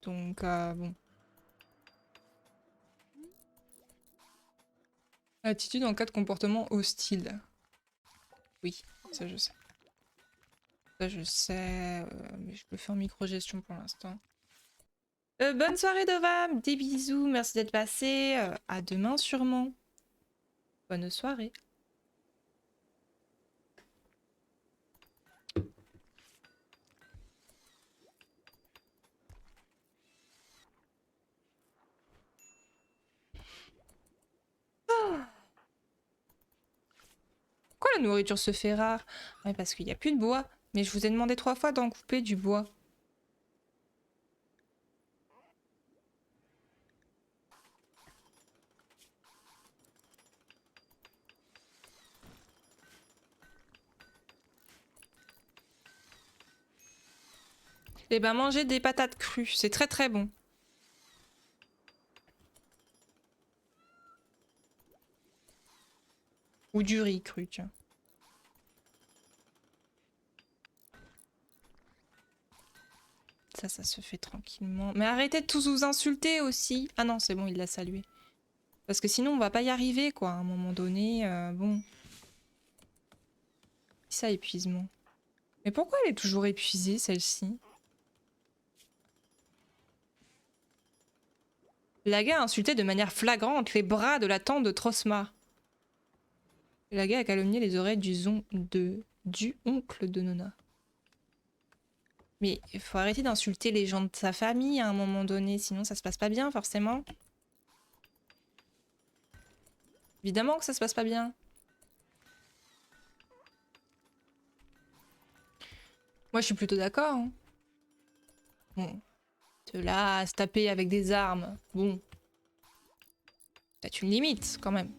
Donc, bon. Attitude en cas de comportement hostile. Oui, ça je sais. Ça je sais, mais je le fais en micro-gestion pour l'instant. Bonne soirée Dovam, des bisous, merci d'être passé. À demain sûrement. Bonne soirée. Pourquoi la nourriture se fait rare? Ouais, parce qu'il n'y a plus de bois. Mais je vous ai demandé 3 fois d'en couper du bois. Eh ben, mangez des patates crues, c'est très très bon. Ou du riz cru, tiens. Ça se fait tranquillement. Mais arrêtez de tous vous insulter aussi. Ah non, c'est bon, il l'a salué. Parce que sinon, on va pas y arriver, quoi. À un moment donné, bon. Ça, épuisement. Mais pourquoi elle est toujours épuisée, celle-ci? Laga a insulté de manière flagrante les bras de la tante de Trosma. Laga a calomnié les oreilles du oncle de Nona. Mais il faut arrêter d'insulter les gens de sa famille à un moment donné, sinon ça se passe pas bien, forcément. Évidemment que ça se passe pas bien. Moi, je suis plutôt d'accord. Hein. Bon. De là à se taper avec des armes, bon. Peut-être une limite, quand même.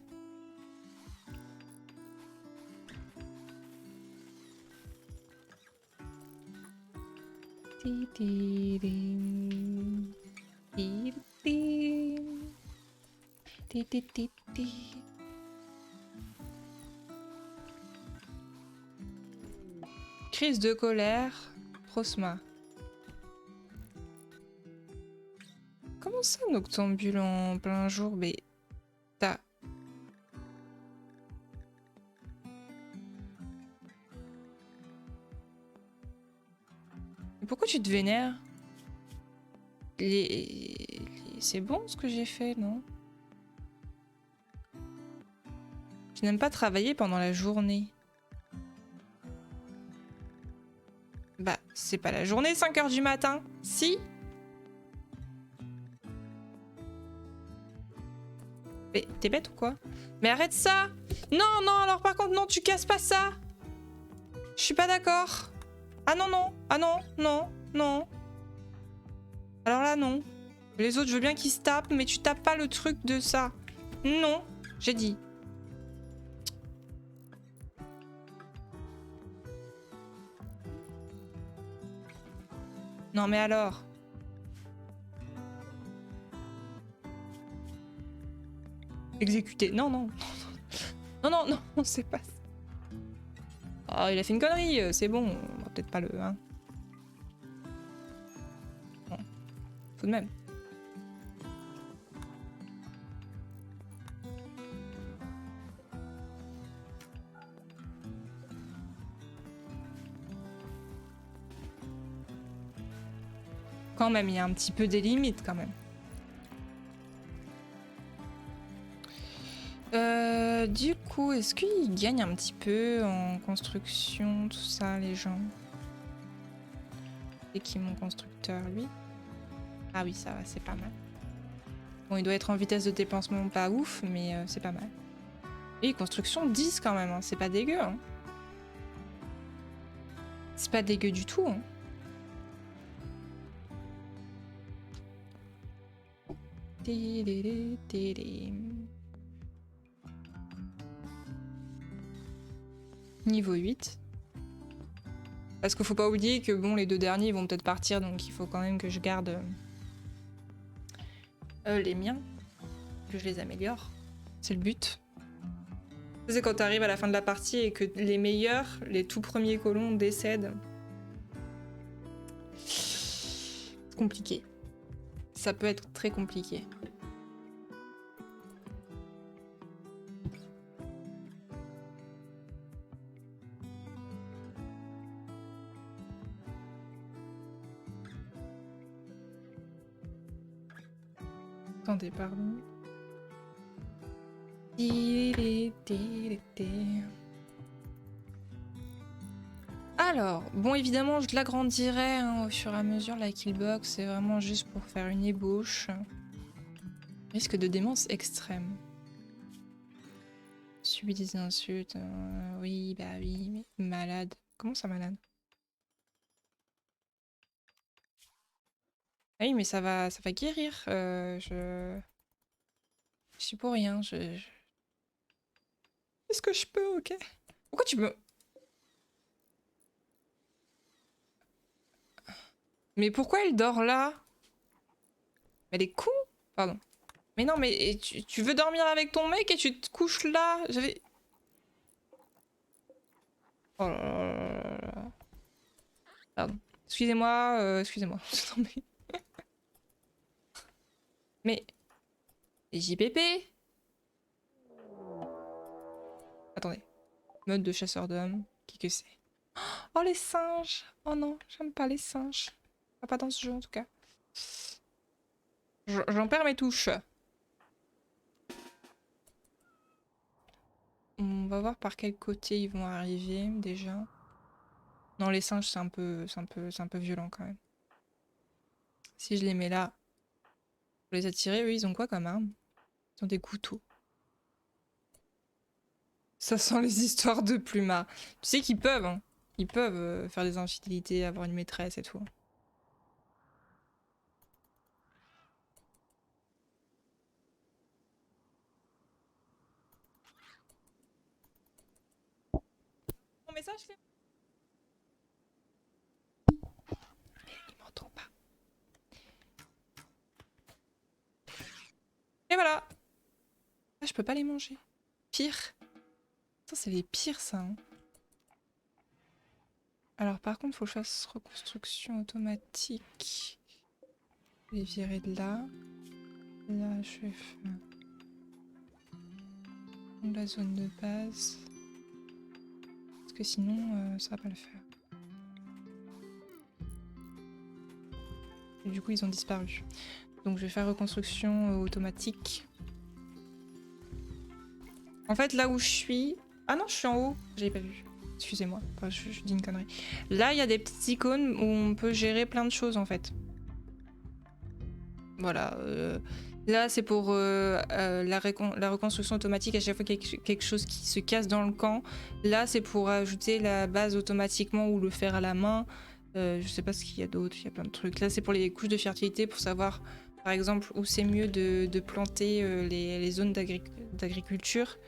Crise de colère, Prosma. Comment ça, noctambule en plein jour? Mais t'as... Mais pourquoi tu te vénères? C'est bon ce que j'ai fait, non? Je n'aime pas travailler pendant la journée. Bah, c'est pas la journée, 5 h du matin. Si? Mais t'es bête ou quoi? Mais arrête ça! Non, non, alors par contre, non, tu casses pas ça! Je suis pas d'accord. Ah non, non. Ah non, non, non. Alors là, non. Les autres, je veux bien qu'ils se tapent, mais tu tapes pas le truc de ça. Non, j'ai dit. Non, mais alors... Exécuter. Non, non. Non, non, non, non, c'est pas ça. Oh, il a fait une connerie, c'est bon. On va peut-être pas le... Hein. Bon. Tout de même. Quand même, il y a un petit peu des limites, quand même. Du coup, est-ce qu'ils gagnent un petit peu en construction, tout ça, les gens? Et qui est mon constructeur, lui? Ah oui, ça va, c'est pas mal. Bon, il doit être en vitesse de dépensement pas ouf, mais c'est pas mal. Et construction 10 quand même, hein. C'est pas dégueu. Hein. C'est pas dégueu du tout. Hein. Niveau 8. Parce qu'il faut pas oublier que bon, les 2 derniers vont peut-être partir, donc il faut quand même que je garde les miens. Que je les améliore. C'est le but. C'est quand tu arrives à la fin de la partie et que les meilleurs, les tout premiers colons décèdent. C'est compliqué. ça peut être très compliqué. Attendez, pardon. Alors, bon, évidemment, je l'agrandirai hein, au fur et à mesure, la killbox. C'est vraiment juste pour faire une ébauche. Risque de démence extrême. Subit des insultes. Oui, bah oui, mais malade. Comment ça, malade? Ah oui, mais ça va guérir. Je suis pour rien. Est-ce que je peux, ok? Pourquoi tu me... Mais pourquoi elle dort là? Elle est con? Pardon. Mais non, mais tu veux dormir avec ton mec et tu te couches là? J'avais... Oh là là là là. Pardon. Excusez-moi, excusez-moi. Non, mais... Mais JPP? Attendez. Mode de chasseur d'hommes. Qui que c'est? Oh les singes! Oh non, j'aime pas les singes. Pas dans ce jeu en tout cas. J'en perds mes touches. On va voir par quel côté ils vont arriver déjà. Non, les singes c'est un peu violent quand même. Si je les mets là, pour les attirer, eux ils ont quoi comme arme? Ils ont des couteaux. Ça sent les histoires de plumards. Tu sais qu'ils peuvent, hein. Ils peuvent faire des infidélités, avoir une maîtresse et tout. Mon message, il m'entend pas. Et voilà. Ah, je peux pas les manger. Pire. Ça, c'est les pires, ça. Hein. Alors, par contre, faut que je fasse reconstruction automatique. Je vais les virer de là. Là, je vais faire la zone de base. Parce que sinon, ça va pas le faire. Et du coup, ils ont disparu. Donc, je vais faire reconstruction automatique. En fait, là où je suis... Ah non, je suis en haut. J'avais pas vu. Excusez-moi, enfin, je dis une connerie. Là, il y a des petits icônes où on peut gérer plein de choses, en fait. Voilà. Là, c'est pour la reconstruction automatique à chaque fois qu'il y a quelque chose qui se casse dans le camp. Là, c'est pour ajouter la base automatiquement ou le faire à la main. Je sais pas ce qu'il y a d'autre, il y a plein de trucs. Là, c'est pour les couches de fertilité, pour savoir, par exemple, où c'est mieux de planter les zones d'agriculture.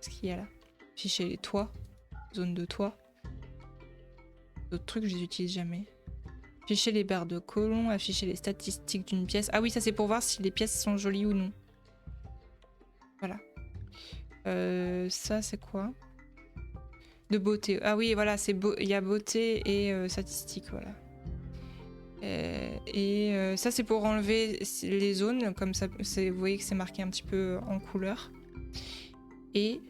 Qu'est-ce qu'il y a là? Afficher les toits, zone de toit. D'autres trucs, je les utilise jamais. Afficher les barres de colon, afficher les statistiques d'une pièce. Ah oui, ça c'est pour voir si les pièces sont jolies ou non. Voilà. Ça c'est quoi? De beauté. Ah oui, voilà, c'est beau. Il y a beauté et statistiques, voilà. Ça c'est pour enlever les zones, comme ça, vous voyez que c'est marqué un petit peu en couleur. Et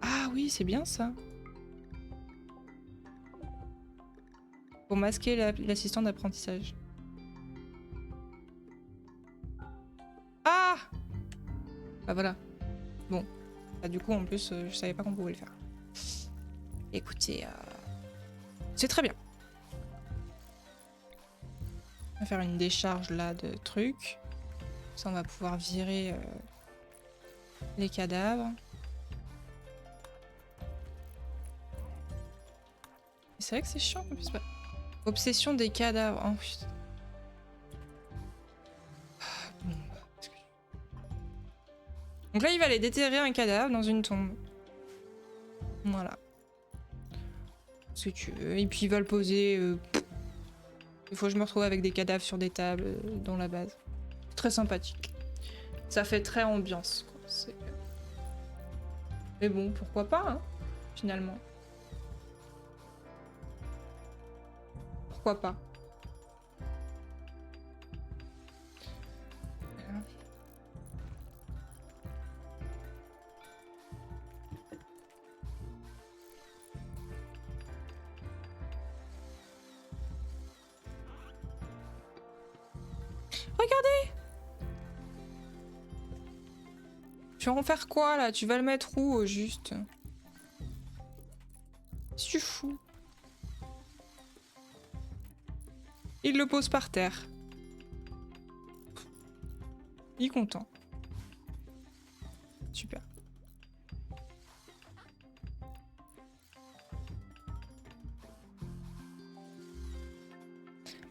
ah oui, c'est bien ça. Pour masquer l'assistant d'apprentissage. Ah! Bah voilà. Bon. Bah, du coup, en plus, je savais pas qu'on pouvait le faire. Écoutez, c'est très bien. On va faire une décharge là de trucs. Ça, on va pouvoir virer les cadavres. C'est vrai que c'est chiant en plus. Obsession des cadavres. Oh putain. Bon, donc là, il va aller déterrer un cadavre dans une tombe. Voilà. Si tu veux. Et puis il va le poser. Des fois, je me retrouve avec des cadavres sur des tables dans la base. Très sympathique. Ça fait très ambiance, quoi. Mais bon, pourquoi pas, hein, finalement. Pourquoi pas. Regardez! Tu vas en faire quoi là? Tu vas le mettre où au juste? C'est fou. Il le pose par terre. Il est content. Super.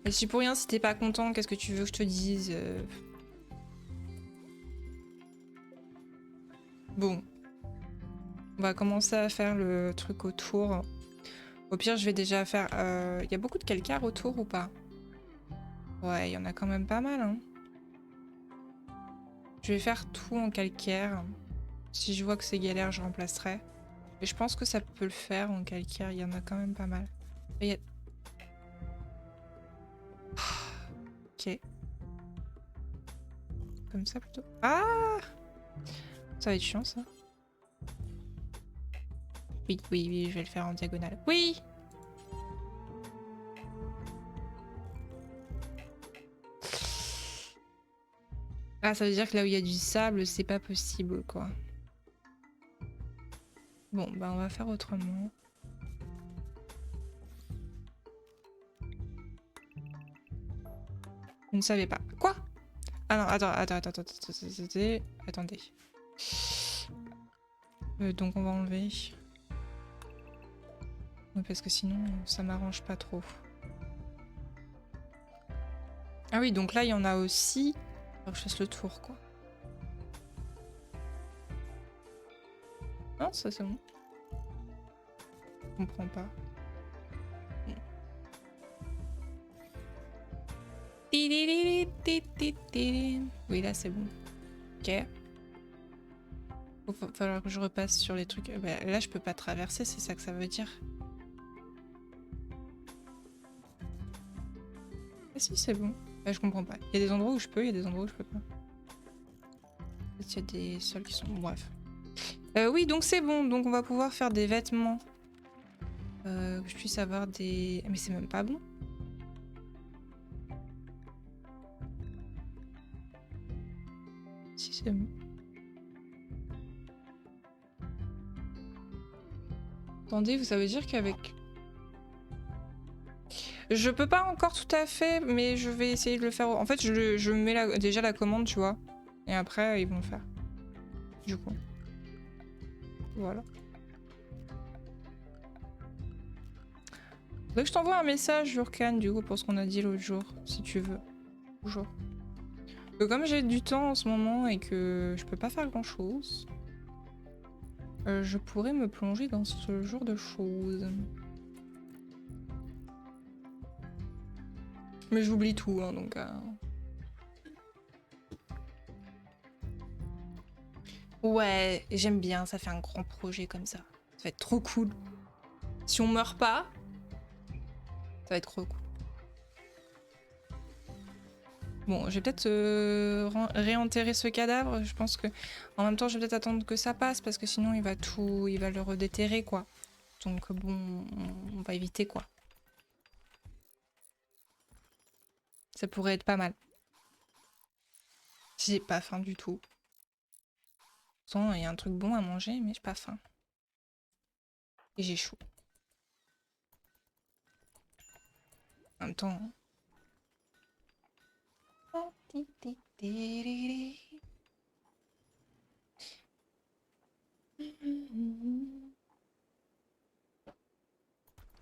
Et si pour rien, si t'es pas content, qu'est-ce que tu veux que je te dise? Bon. On va commencer à faire le truc autour. Au pire, je vais déjà faire... y a beaucoup de calcaire autour ou pas? Ouais, il y en a quand même pas mal, hein. Je vais faire tout en calcaire. Si je vois que c'est galère, je remplacerai. Mais je pense que ça peut le faire en calcaire. Il y en a quand même pas mal. Y a... Ok. Comme ça plutôt. Ah! Ça va être chiant ça. Oui, oui, oui, je vais le faire en diagonale. Oui! Ah, ça veut dire que là où il y a du sable, c'est pas possible, quoi. Bon, bah on va faire autrement. Je ne savais pas. Quoi? Ah non, attendez. Donc on va enlever. Parce que sinon, ça m'arrange pas trop. Ah oui, donc là, il y en a aussi. Alors que je fasse le tour, quoi. Non, ça c'est bon. Je comprends pas. Oui, là c'est bon. Ok. Va falloir que je repasse sur les trucs. Bah, là, je peux pas traverser, c'est ça que ça veut dire. Ah si, c'est bon. Bah, je comprends pas. Il y a des endroits où je peux, il y a des endroits où je peux pas. Il y a des sols qui sont... Bref. Oui, donc c'est bon. Donc on va pouvoir faire des vêtements. Que je puisse avoir des... Mais c'est même pas bon. Si, c'est bon. Attendez, ça veut dire qu'avec... Je peux pas encore tout à fait, mais je vais essayer de le faire. En fait, je mets déjà la commande, tu vois. Et après, ils vont le faire. Du coup. Voilà. Faudrait que je t'envoie un message, Jurkan, du coup, pour ce qu'on a dit l'autre jour, si tu veux. Toujours. Comme j'ai du temps en ce moment et que je peux pas faire grand chose, je pourrais me plonger dans ce genre de choses. Mais j'oublie tout, hein, donc... Ouais, j'aime bien, ça fait un grand projet comme ça. Ça va être trop cool. Si on meurt pas, ça va être trop cool. Bon, je vais peut-être réenterrer ce cadavre. Je pense que en même temps, je vais peut-être attendre que ça passe parce que sinon, il va le redéterrer, quoi. Donc bon, on va éviter, quoi. Ça pourrait être pas mal. J'ai pas faim du tout. Pourtant, il y a un truc bon à manger, mais j'ai pas faim. Et j'ai chaud. En même temps...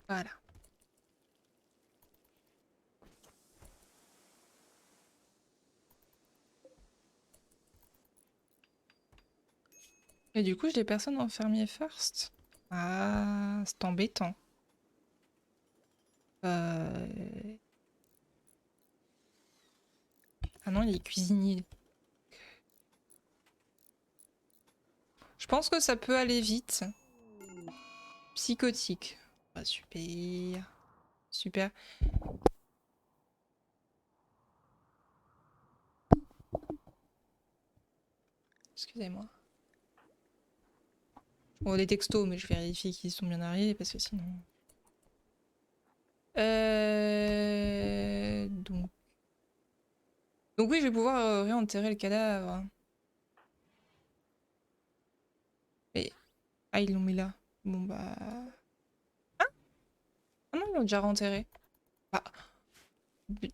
Voilà. Et du coup, j'ai personne en fermier first. Ah, c'est embêtant. Ah non, il est cuisinier. Je pense que ça peut aller vite. Psychotique. Ah, super. Super. Excusez-moi. Bon, des textos, mais je vérifie qu'ils sont bien arrivés parce que sinon... Donc... Donc oui, je vais pouvoir réenterrer le cadavre. Et... Ah, ils l'ont mis là. Bon bah... Ah non, ils l'ont déjà réenterré. Bah,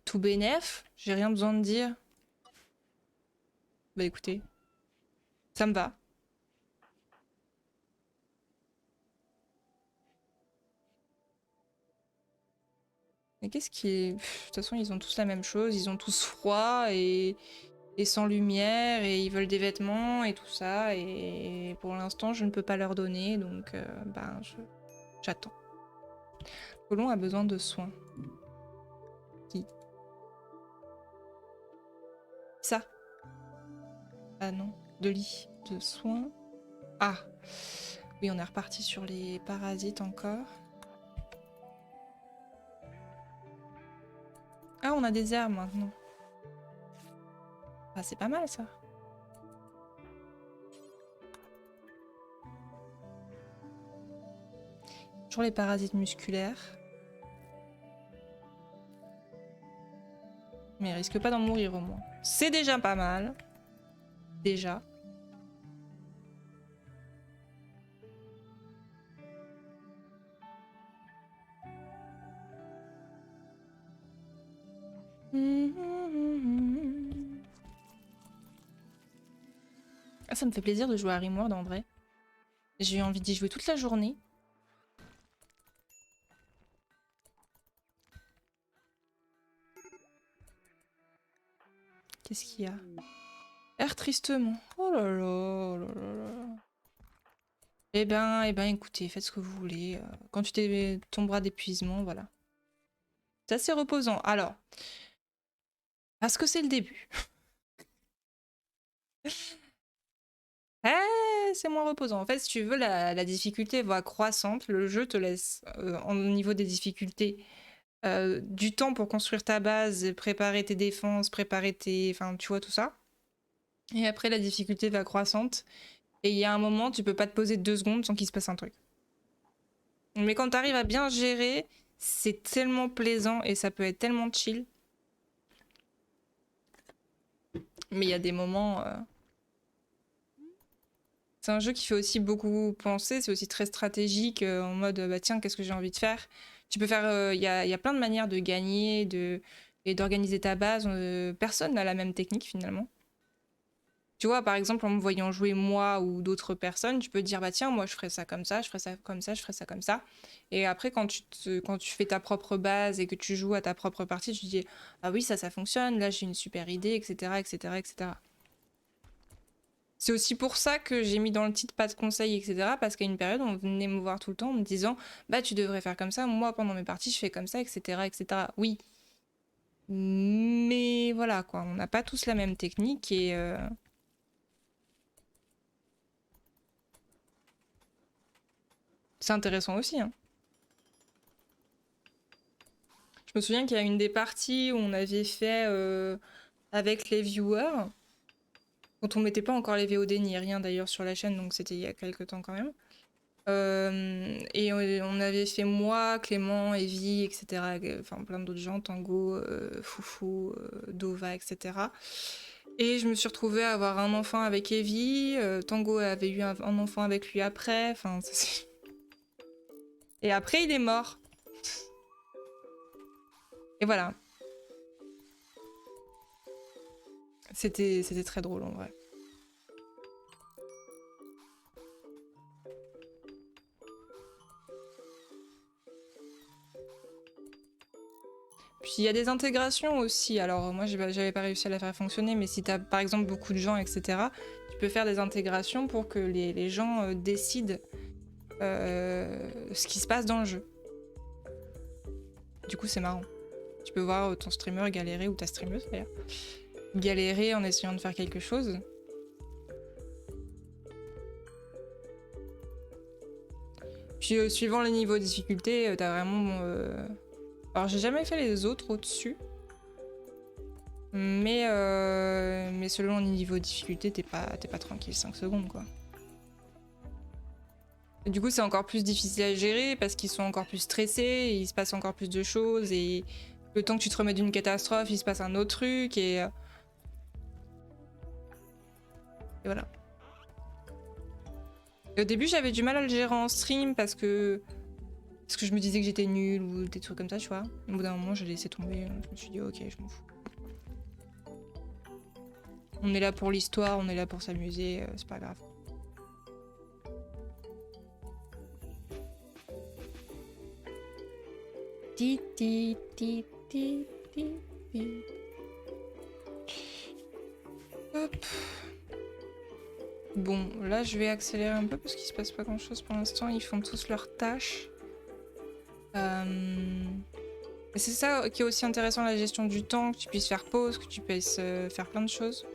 tout bénef, j'ai rien besoin de dire. Bah écoutez, ça me va. Mais qu'est-ce qui est... Pff, de toute façon, ils ont tous la même chose. Ils ont tous froid et sans lumière. Et ils veulent des vêtements et tout ça. Et pour l'instant, je ne peux pas leur donner. Donc, ben, j'attends. Colon a besoin de soins. Qui? Ça? Ah non. De lit. De soins. Ah. Oui, on est reparti sur les parasites encore. Ah, on a des herbes maintenant. Ah, c'est pas mal ça. Toujours les parasites musculaires. Mais ils risquent pas d'en mourir au moins. C'est déjà pas mal. Déjà. Ah, ça me fait plaisir de jouer à Rimworld en vrai. J'ai eu envie d'y jouer toute la journée. Qu'est-ce qu'il y a? Air tristement. Oh là là, oh là là là. Eh ben, écoutez, faites ce que vous voulez. Quand tu tomberas d'épuisement, voilà. C'est assez reposant. Alors, parce que c'est le début. C'est moins reposant. En fait, si tu veux, la difficulté va croissante. Le jeu te laisse, au niveau des difficultés, du temps pour construire ta base, préparer tes défenses, préparer tes... Enfin, tu vois, tout ça. Et après, la difficulté va croissante. Et il y a un moment, tu peux pas te poser 2 secondes sans qu'il se passe un truc. Mais quand tu arrives à bien gérer, c'est tellement plaisant et ça peut être tellement chill. Mais il y a des moments... C'est un jeu qui fait aussi beaucoup penser, c'est aussi très stratégique, en mode, bah tiens, qu'est-ce que j'ai envie de faire? Tu peux faire... Il y a plein de manières de gagner et d'organiser ta base. Personne n'a la même technique, finalement. Tu vois, par exemple, en me voyant jouer moi ou d'autres personnes, tu peux te dire, bah tiens, moi je ferais ça comme ça, je ferais ça comme ça, je ferais ça comme ça. Et après, quand tu fais ta propre base et que tu joues à ta propre partie, tu te dis, ah oui, ça fonctionne, là j'ai une super idée, etc., etc., etc. C'est aussi pour ça que j'ai mis dans le titre pas de conseils, etc. Parce qu'à une période, on venait me voir tout le temps en me disant, bah tu devrais faire comme ça, moi pendant mes parties, je fais comme ça, etc., etc. Oui. Mais voilà, quoi, on n'a pas tous la même technique et... c'est intéressant aussi, hein. Je me souviens qu'il y a une des parties où on avait fait avec les viewers, quand on mettait pas encore les VOD ni rien d'ailleurs sur la chaîne, donc c'était il y a quelques temps quand même. Et on avait fait moi, Clément, Evie, etc. Enfin plein d'autres gens, Tango, Foufou, Dova, etc. Et je me suis retrouvée à avoir un enfant avec Evie, Tango avait eu un enfant avec lui après, enfin... Et après il est mort. Et voilà. C'était très drôle en vrai. Puis il y a des intégrations aussi. Alors moi j'avais pas réussi à la faire fonctionner, mais si t'as par exemple beaucoup de gens, etc., tu peux faire des intégrations pour que les gens décident ce qui se passe dans le jeu. Du coup c'est marrant. Tu peux voir ton streamer galérer, ou ta streameuse d'ailleurs, galérer en essayant de faire quelque chose. Puis suivant les niveaux de difficulté, t'as vraiment... Alors j'ai jamais fait les autres au-dessus. Mais selon le niveau de difficulté, t'es pas tranquille 5 secondes quoi. Et du coup c'est encore plus difficile à gérer parce qu'ils sont encore plus stressés, et il se passe encore plus de choses et le temps que tu te remets d'une catastrophe, il se passe un autre truc et Et voilà. Et au début, j'avais du mal à le gérer en stream parce que je me disais que j'étais nulle ou des trucs comme ça, tu vois. Au bout d'un moment, j'ai laissé tomber. Je me suis dit, ok, je m'en fous. On est là pour l'histoire, on est là pour s'amuser, c'est pas grave. Ti ti ti ti ti ti. Hop. Bon, là je vais accélérer un peu parce qu'il se passe pas grand chose pour l'instant. Ils font tous leurs tâches. C'est ça qui est aussi intéressant, la gestion du temps, que tu puisses faire pause, que tu puisses faire plein de choses.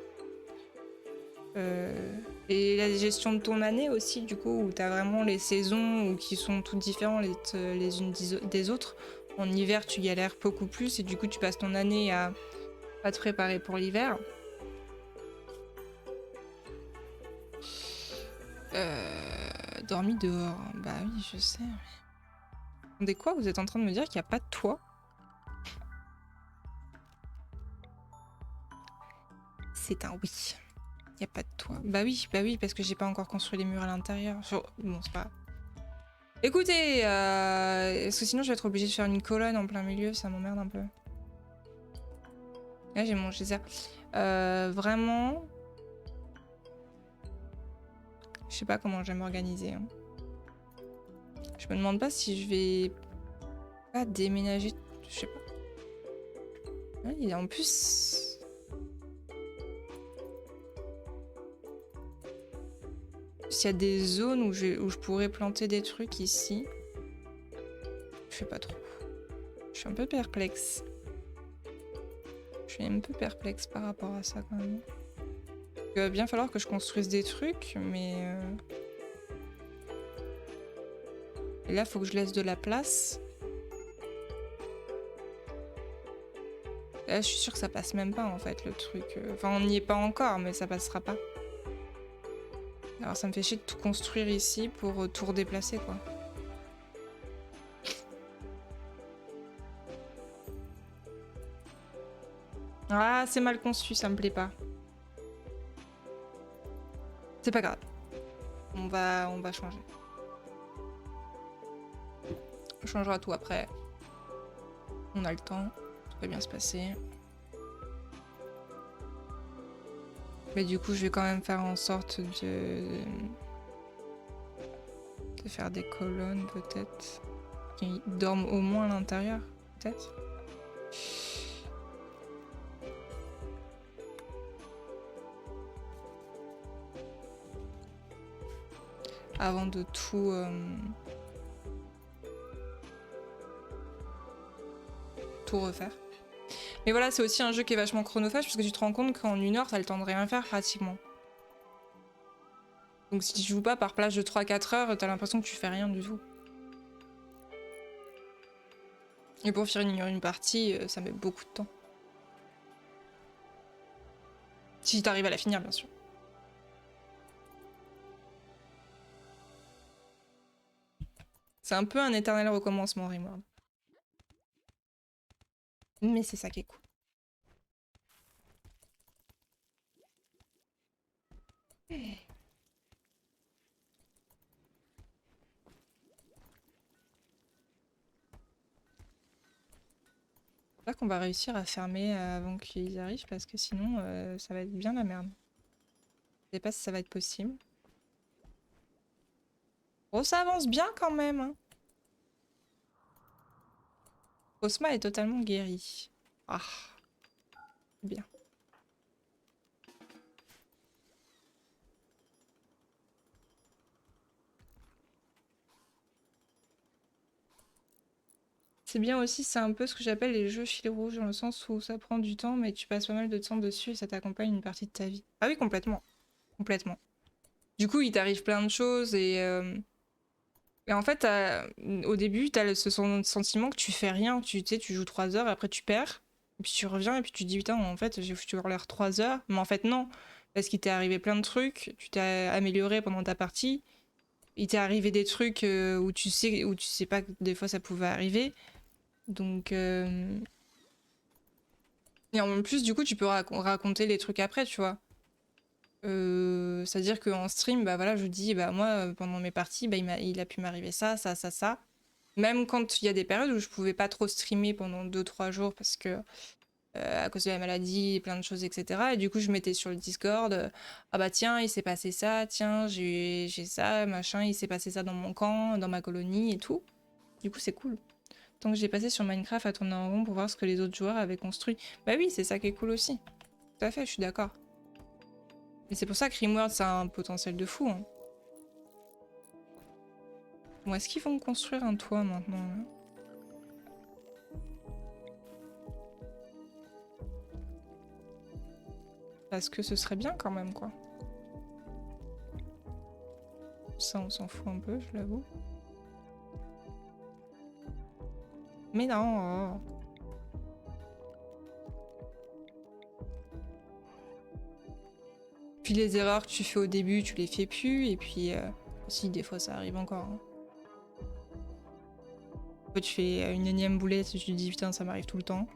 Et la gestion de ton année aussi, du coup, où tu as vraiment les saisons qui sont toutes différentes les unes des autres. En hiver, tu galères beaucoup plus et du coup, tu passes ton année à te préparer pour l'hiver. Dormi dehors. Bah oui, je sais. Attendez quoi? Vous êtes en train de me dire qu'il n'y a pas de toit? C'est un oui. Il n'y a pas de toit. Bah oui, parce que j'ai pas encore construit les murs à l'intérieur. Bon, c'est pas grave. Écoutez, parce que sinon je vais être obligée de faire une colonne en plein milieu, ça m'emmerde un peu. Là j'ai mon geyser. Vraiment... Je sais pas comment je vais m'organiser. Hein. Je me demande pas si je vais pas déménager. Je sais pas. Ouais, en plus... S'il y a des zones où je pourrais planter des trucs ici. Je sais pas trop. Je suis un peu perplexe. Je suis un peu perplexe par rapport à ça quand même. Il va bien falloir que je construise des trucs, mais... Et là, faut que je laisse de la place. Et là, je suis sûre que ça passe même pas, en fait, le truc. Enfin, on n'y est pas encore, mais ça passera pas. Alors, ça me fait chier de tout construire ici pour tout redéplacer, quoi. Ah, c'est mal conçu, ça me plaît pas. C'est pas grave. On va changer. On changera tout après. On a le temps. Tout va bien se passer. Mais du coup, je vais quand même faire en sorte de faire des colonnes, peut-être. Qui dorment au moins à l'intérieur, peut-être. Avant de tout... tout refaire. Mais voilà, c'est aussi un jeu qui est vachement chronophage parce que tu te rends compte qu'en 1 heure, t'as le temps de rien faire pratiquement. Donc si tu joues pas par plage de 3-4 heures, t'as l'impression que tu fais rien du tout. Et pour finir une partie, ça met beaucoup de temps. Si t'arrives à la finir, bien sûr. C'est un peu un éternel recommencement, Rimworld. Mais c'est ça qui est cool. J'espère qu'on va réussir à fermer avant qu'ils arrivent parce que sinon ça va être bien la merde. Je sais pas si ça va être possible. Oh, ça avance bien quand même. Hein. Osma est totalement guéri. Ah, bien. C'est bien aussi, c'est un peu ce que j'appelle les jeux fil rouge, dans le sens où ça prend du temps, mais tu passes pas mal de temps dessus et ça t'accompagne une partie de ta vie. Ah oui, complètement. Complètement. Du coup, il t'arrive plein de choses et en fait, au début, t'as ce sentiment que tu fais rien, tu sais, tu joues 3 heures, et après tu perds, et puis tu reviens et puis tu te dis, putain, en fait, j'ai foutu en l'air 3 heures, mais en fait, non. Parce qu'il t'est arrivé plein de trucs, tu t'es amélioré pendant ta partie, il t'est arrivé des trucs où tu sais pas que des fois ça pouvait arriver. Donc, et en plus, du coup, tu peux raconter les trucs après, tu vois. C'est-à-dire qu'en stream, bah voilà, je dis, bah moi, pendant mes parties, bah, il a pu m'arriver ça, ça, ça, ça. Même quand il y a des périodes où je pouvais pas trop streamer pendant 2-3 jours parce que à cause de la maladie, plein de choses, etc. Et du coup, je mettais sur le Discord, ah bah tiens, il s'est passé ça, tiens, j'ai ça, machin, il s'est passé ça dans mon camp, dans ma colonie et tout. Du coup, c'est cool. Tant que j'ai passé sur Minecraft à tourner en rond pour voir ce que les autres joueurs avaient construit. Bah oui, c'est ça qui est cool aussi. Tout à fait, je suis d'accord. Mais c'est pour ça que Rimworld, ça a un potentiel de fou. Hein. Bon, est-ce qu'ils vont construire un toit maintenant là Parce que ce serait bien quand même, quoi. Ça, on s'en fout un peu, je l'avoue. Mais non oh. Puis les erreurs que tu fais au début, tu les fais plus. Et puis, aussi, des fois, ça arrive encore. Hein. Toi, tu fais une énième boulette et tu te dis, putain, ça m'arrive tout le temps.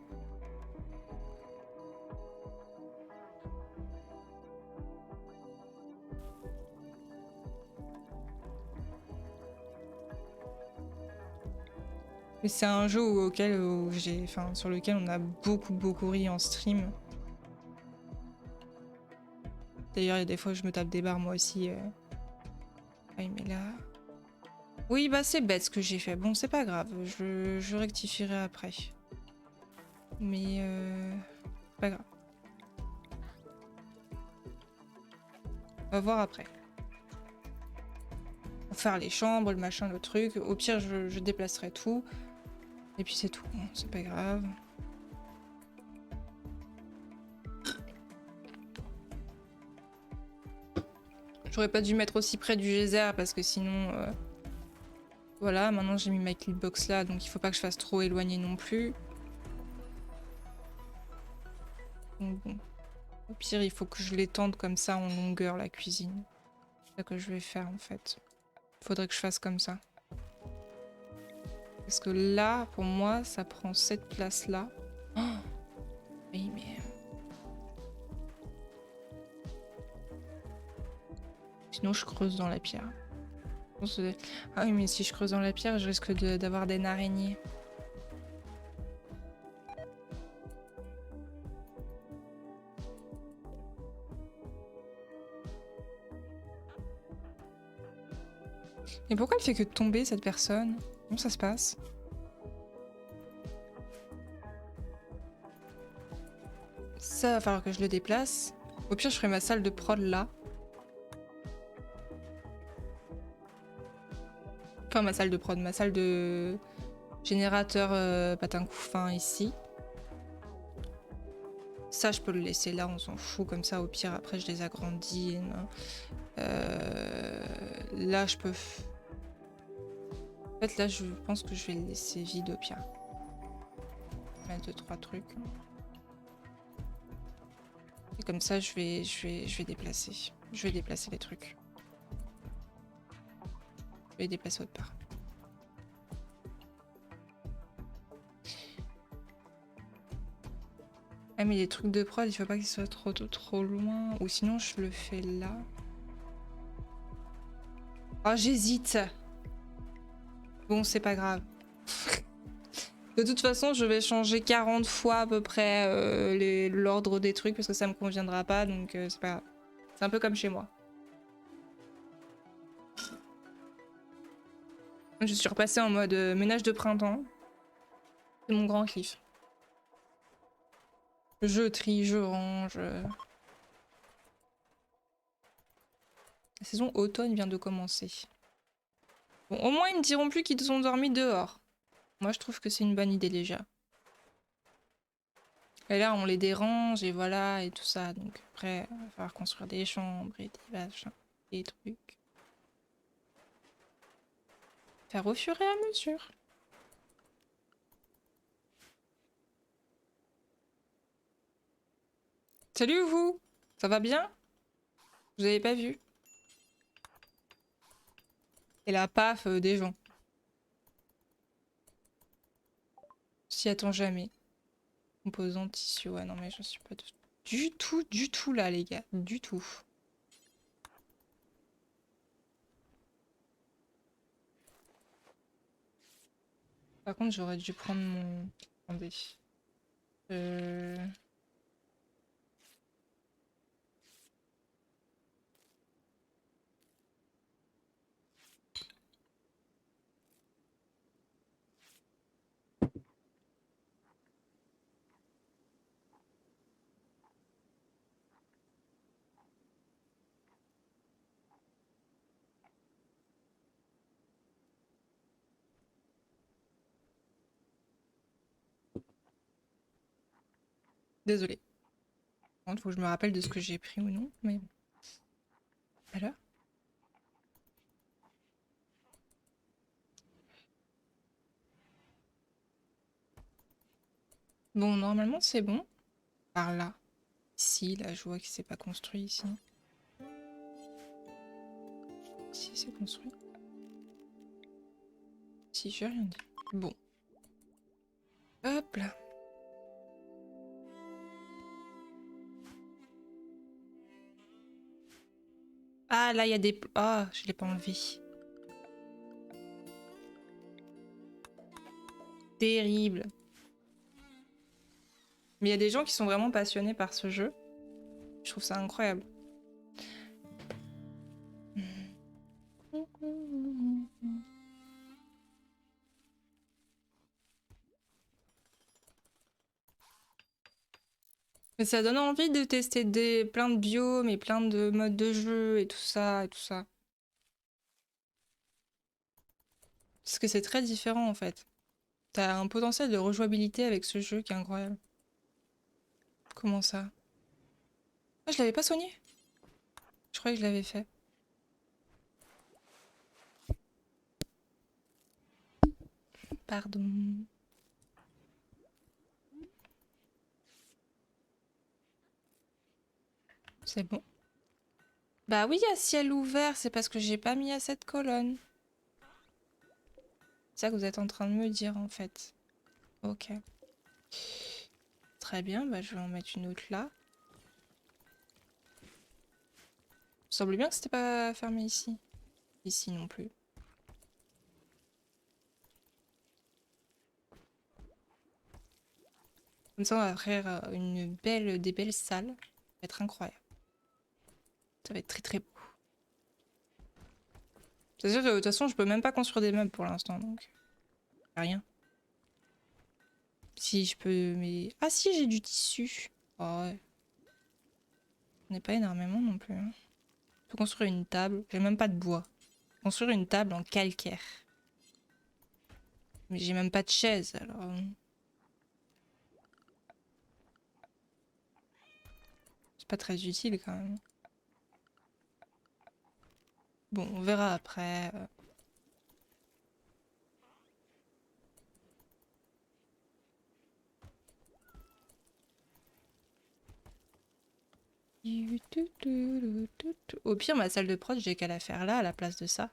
Mais c'est un jeu sur lequel on a beaucoup ri en stream. D'ailleurs, il y a des fois, je me tape des barres moi aussi. Ah, mais là... Oui, bah c'est bête ce que j'ai fait. Bon, c'est pas grave, je rectifierai après. Mais pas grave. On va voir après. On va faire les chambres, le machin, le truc. Au pire, je déplacerai tout. Et puis c'est tout. Bon, c'est pas grave. J'aurais pas dû mettre aussi près du geyser parce que sinon... Voilà, maintenant j'ai mis ma killbox là, donc il faut pas que je fasse trop éloigné non plus. Donc bon. Au pire, il faut que je l'étende comme ça en longueur, la cuisine. C'est ça que je vais faire en fait. Faudrait que je fasse comme ça. Parce que là, pour moi, ça prend cette place-là. Oh oui, mais... Sinon, je creuse dans la pierre. Ah oui, mais si je creuse dans la pierre, je risque d'avoir des araignées. Mais pourquoi elle fait que tomber, cette personne? Comment ça se passe? Ça va falloir que je le déplace. Au pire, je ferai ma salle de prod là. Enfin, ma salle de prod, ma salle de générateur patin couffin ici. Ça, je peux le laisser là, on s'en fout. Comme ça, au pire, après, je les agrandis. Là, je peux... En fait, là, je pense que je vais le laisser vide au pire. Mettre 2-3 trucs. Et comme ça, je vais déplacer. Je vais déplacer les trucs. Je vais les déplacer autre part. Ah mais les trucs de prod, il faut pas qu'ils soient trop loin. Ou sinon, je le fais là. Oh, j'hésite. Bon, c'est pas grave. De toute façon, je vais changer 40 fois à peu près l'ordre des trucs parce que ça me conviendra pas, donc c'est pas grave. C'est un peu comme chez moi. Je suis repassée en mode ménage de printemps. C'est mon grand kiff. Je trie, je range. La saison automne vient de commencer. Bon, au moins ils me diront plus qu'ils ont dormi dehors. Moi je trouve que c'est une bonne idée déjà. Et là on les dérange et voilà et tout ça. Donc après il va falloir construire des chambres et des machins, des trucs. Faire au fur et à mesure. Salut vous! Ça va bien? Vous avez pas vu? Et la paf des gens. S'y attend jamais. Composant tissu, ouais non mais je suis pas du tout là les gars, du tout. Par contre, j'aurais dû prendre mon... Attendez. Euh... Désolée. Il faut que je me rappelle de ce que j'ai pris ou non, mais... Alors? Bon, normalement, c'est bon. Par là. Ici, là, je vois que c'est pas construit ici. Si, c'est construit. Si, j'ai rien dit. Bon. Hop là. Ah, là, il y a des... Ah, je l'ai pas enlevé. Terrible. Mais il y a des gens qui sont vraiment passionnés par ce jeu. Je trouve ça incroyable. Mais ça donne envie de tester plein de biomes et plein de modes de jeu et tout ça et tout ça. Parce que c'est très différent en fait. T'as un potentiel de rejouabilité avec ce jeu qui est incroyable. Comment ça? Ah, je l'avais pas soigné? Je croyais que je l'avais fait. Pardon. C'est bon. Bah oui, il y a ciel ouvert, c'est parce que j'ai pas mis à cette colonne. C'est ça que vous êtes en train de me dire en fait. Ok. Très bien, bah je vais en mettre une autre là. Il semble bien que c'était pas fermé ici. Ici non plus. Comme ça, on va faire des belles salles. Ça va être incroyable. Ça va être très très beau. C'est sûr que de toute façon, je peux même pas construire des meubles pour l'instant, donc... Rien. Si, je peux... Mais... Ah si, j'ai du tissu. Oh ouais. On n'est pas énormément non plus. Hein. Je peux construire une table. J'ai même pas de bois. Construire une table en calcaire. Mais j'ai même pas de chaise, alors... C'est pas très utile quand même. Bon, on verra après. Au pire, ma salle de prod, j'ai qu'à la faire là, à la place de ça.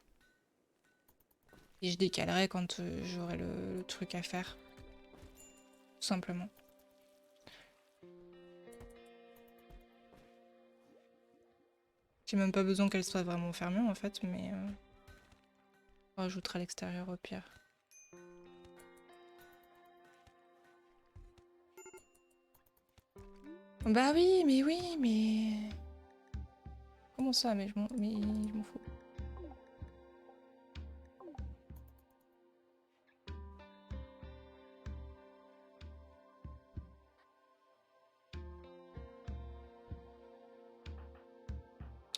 Et je décalerai quand j'aurai le truc à faire. Tout simplement. J'ai même pas besoin qu'elle soit vraiment fermée en fait, mais... on rajoutera à l'extérieur au pire. Bah oui, mais... Comment ça? Mais je m'en fous.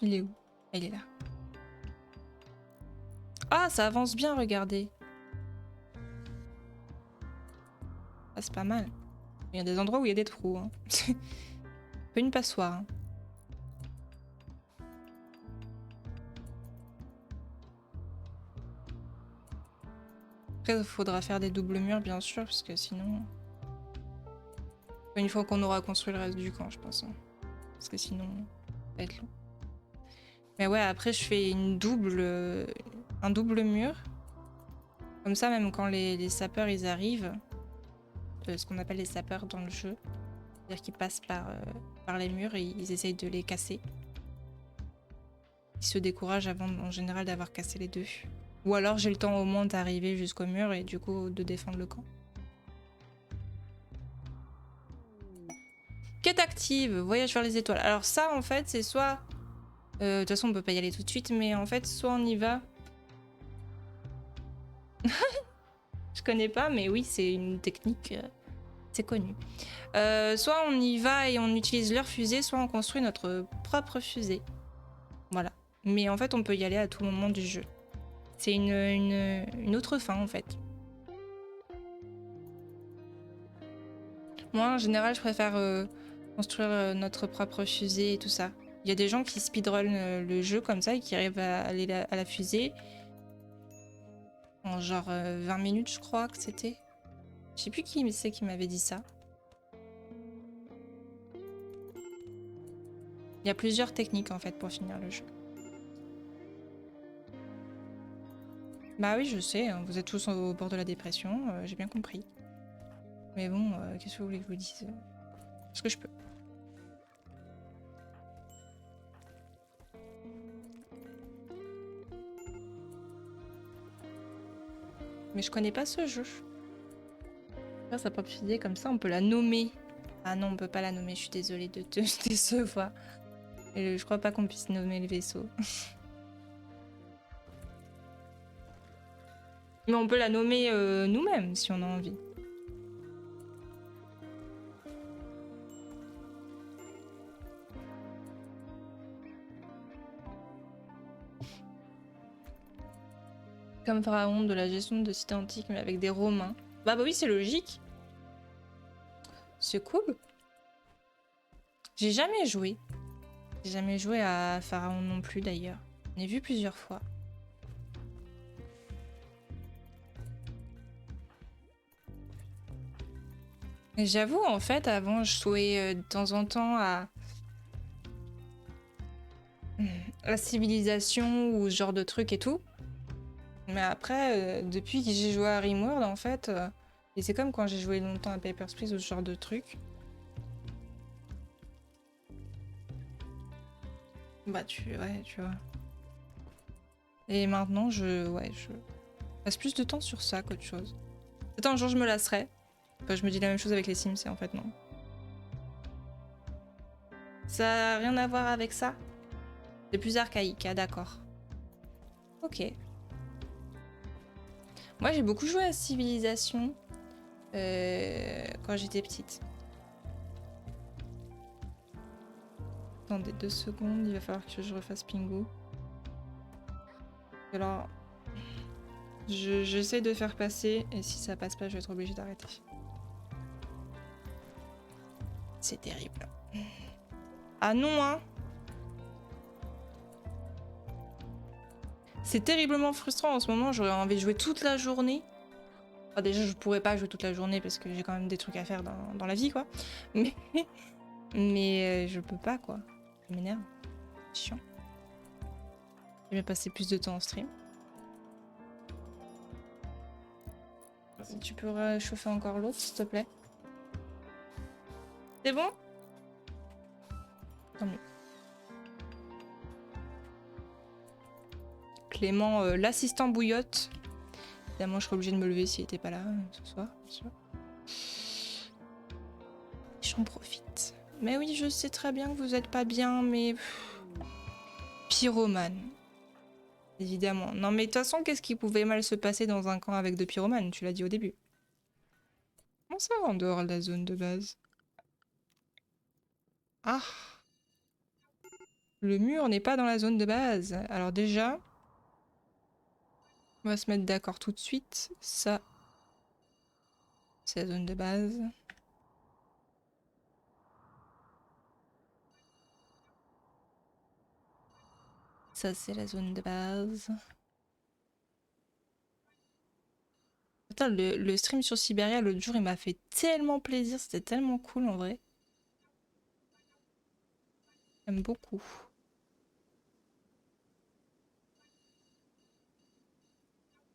Il est où? Il est là. Ah, ça avance bien, regardez. Ah, c'est pas mal. Il y a des endroits où il y a des trous. Hein. C'est pas une passoire. Hein. Après, il faudra faire des doubles murs, bien sûr, parce que sinon... Une fois qu'on aura construit le reste du camp, je pense. Hein. Parce que sinon, ça va être long. Mais ouais, après, je fais un double mur. Comme ça, même quand les sapeurs, ils arrivent, ce qu'on appelle les sapeurs dans le jeu, c'est-à-dire qu'ils passent par les murs et ils essayent de les casser. Ils se découragent avant, en général, d'avoir cassé les deux. Ou alors j'ai le temps au moins d'arriver jusqu'au mur et du coup de défendre le camp. Quête active, voyage vers les étoiles. Alors ça en fait c'est soit... de toute façon on peut pas y aller tout de suite, mais en fait soit on y va... Je connais pas, mais oui c'est une technique, c'est connu. Soit on y va et on utilise leur fusée, soit on construit notre propre fusée. Voilà. Mais en fait on peut y aller à tout moment du jeu. C'est une autre fin en fait. Moi en général je préfère construire notre propre fusée et tout ça. Il y a des gens qui speedrun le jeu comme ça et qui arrivent à aller à la fusée en genre 20 minutes je crois que c'était. Je sais plus qui c'est qui m'avait dit ça. Il y a plusieurs techniques en fait pour finir le jeu. Bah oui je sais, hein, vous êtes tous au bord de la dépression, j'ai bien compris. Mais bon, qu'est-ce que vous voulez que je vous dise? Est-ce que je peux? Mais je connais pas ce jeu. Faire sa propre fusée comme ça, on peut la nommer. Ah non, on peut pas la nommer, je suis désolée de te décevoir. Et je crois pas qu'on puisse nommer le vaisseau. Mais on peut la nommer nous-mêmes si on a envie. Comme pharaon de la gestion de cités antiques mais avec des Romains. Bah oui, c'est logique. C'est cool. J'ai jamais joué. J'ai jamais joué à pharaon non plus d'ailleurs. J'en ai vu plusieurs fois. Et j'avoue, en fait, avant, je jouais de temps en temps à la civilisation ou ce genre de trucs et tout. Mais après, depuis que j'ai joué à Rimworld, en fait, et c'est comme quand j'ai joué longtemps à Papers, Please ou ce genre de trucs. Bah ouais, tu vois. Et maintenant, je passe plus de temps sur ça qu'autre chose. Peut-être un jour je me lasserai. Enfin, je me dis la même chose avec les Sims et en fait non. Ça n'a rien à voir avec ça? C'est plus archaïque, ah d'accord. Ok. Moi j'ai beaucoup joué à Civilisation quand j'étais petite. Attendez 2 secondes, il va falloir que je refasse Pingu. Alors, j'essaie de faire passer et si ça passe pas, je vais être obligée d'arrêter. C'est terrible. Ah non, hein! C'est terriblement frustrant en ce moment, j'aurais envie de jouer toute la journée. Enfin, déjà, je pourrais pas jouer toute la journée parce que j'ai quand même des trucs à faire dans la vie, quoi. Mais je peux pas, quoi. Ça m'énerve. Chiant. Je vais passer plus de temps en stream. Si tu peux réchauffer encore l'autre, s'il te plaît. C'est bon? Tant mieux. Clément, l'assistant bouillotte. Évidemment, je serais obligée de me lever s'il était pas là ce soir, bien sûr. J'en profite. Mais oui, je sais très bien que vous êtes pas bien, mais... Pyromane. Évidemment. Non mais de toute façon, qu'est-ce qui pouvait mal se passer dans un camp avec 2 pyromanes? Tu l'as dit au début. Comment ça, en dehors de la zone de base? Ah! Le mur n'est pas dans la zone de base. Alors déjà... On va se mettre d'accord tout de suite. Ça, c'est la zone de base. Ça, c'est la zone de base. Putain, le stream sur Sibéria l'autre jour, il m'a fait tellement plaisir. C'était tellement cool en vrai. J'aime beaucoup.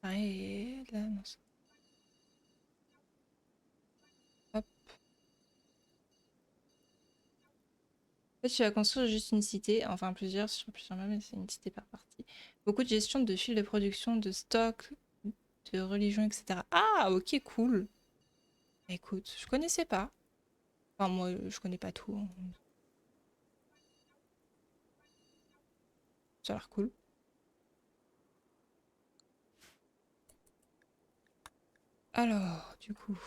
Ouais, là, non, hop. fait, tu vas construire juste une cité, enfin plusieurs, sur plusieurs meubles, mais c'est une cité par partie. Beaucoup de gestion de fils de production, de stock, de religion, etc. Ah, ok, cool. Écoute, je connaissais pas. Enfin, moi, je connais pas tout, hein. Ça a l'air cool. Alors, du coup...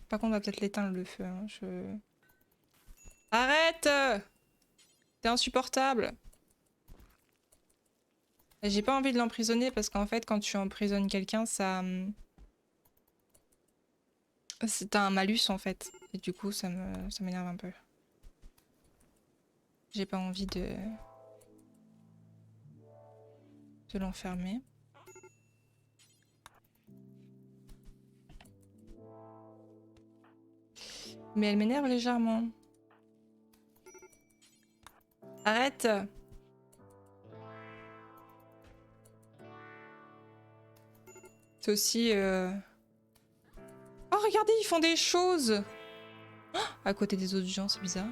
Par contre, on va peut-être l'éteindre le feu, hein. Arrête! T'es insupportable! J'ai pas envie de l'emprisonner parce qu'en fait, quand tu emprisonnes quelqu'un, ça... C'est un malus en fait. Et du coup, ça m'énerve un peu. J'ai pas envie de l'enfermer. Mais elle m'énerve légèrement. Arrête! C'est aussi... Oh, regardez, ils font des choses! Oh, à côté des autres gens, c'est bizarre.